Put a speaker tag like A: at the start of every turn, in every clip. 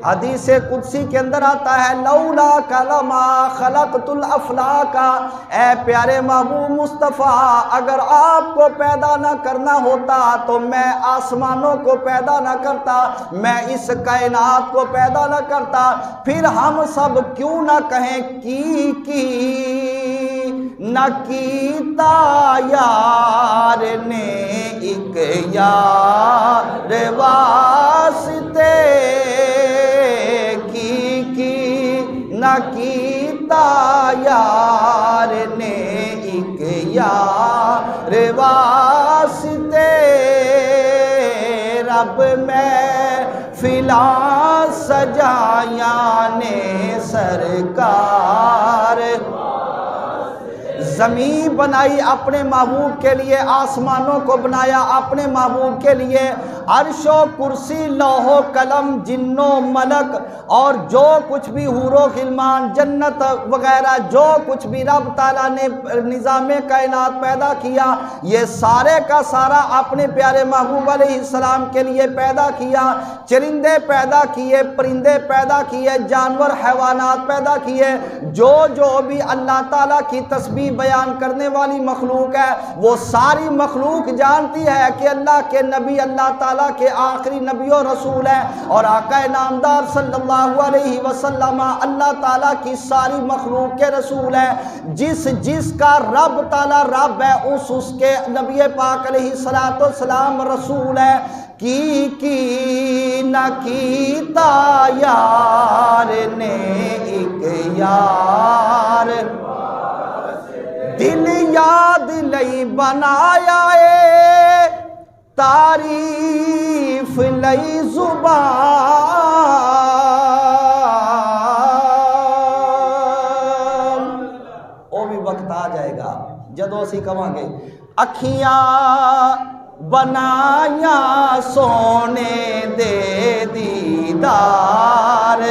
A: حدیث قدسی کے اندر آتا ہے لولا کلما خلقت الافلاک، اے پیارے محبوب مصطفیٰ اگر آپ کو پیدا نہ کرنا ہوتا تو میں آسمانوں کو پیدا نہ کرتا، میں اس کائنات کو پیدا نہ کرتا، پھر ہم سب کیوں نہ کہیں کی نہ کیتا یار نے ایک یار واسطے، نہ کیتا یار نے ایک یار واسطے، رب میں فلاں سجایا نے سرکار، زمین بنائی اپنے محبوب کے لیے، آسمانوں کو بنایا اپنے محبوب کے لیے، عرش و کرسی لوح و قلم جن و ملک اور جو کچھ بھی حور و غلمان جنت وغیرہ جو کچھ بھی رب تعالیٰ نے نظام کائنات پیدا کیا، یہ سارے کا سارا اپنے پیارے محبوب علیہ السلام کے لیے پیدا کیا، چرندے پیدا کیے، پرندے پیدا کیے، جانور حیوانات پیدا کیے، جو بھی اللہ تعالیٰ کی تسبیح بیان کرنے والی مخلوق ہے وہ ساری مخلوق جانتی ہے کہ اللہ کے نبی اللہ تعالیٰ کے آخری نبی و رسول ہے، اور آقا نامدار صلی اللہ علیہ وسلم اللہ تعالیٰ کی ساری مخلوق کے رسول ہے، جس کا رب تعالیٰ رب ہے اس کے نبی پاک علیہ السلام رسول ہے، کی نہ کیتا یار نے ایک یار، دل یاد لئی بنایا اے تعریف لئی زبان، وہ بھی وقت آ جائے گا جدو اسی کہاں گے اکھیاں بنایا سونے دے دیدار،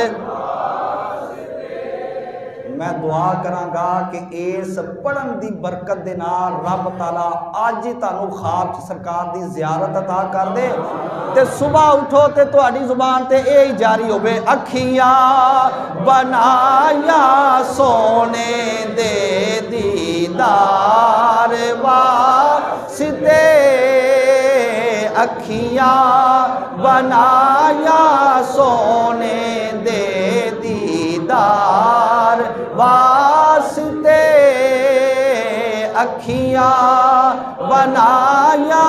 A: میں دعا کرانگا کہ اس پڑھن دی برکت دے نال رب تعالیٰ آج ہی تانوں خواب سرکار دی زیارت عطا کر دے تے صبح اٹھو تے تہاڈی زبان تے اے ہی جاری ہوے اکھیاں بنایا سونے دے دیدار واسطے، اکھیاں بنایا سونے دے دیدار واسطے، اکھیاں بنایا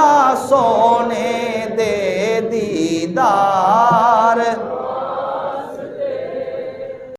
A: سونے دے دیدار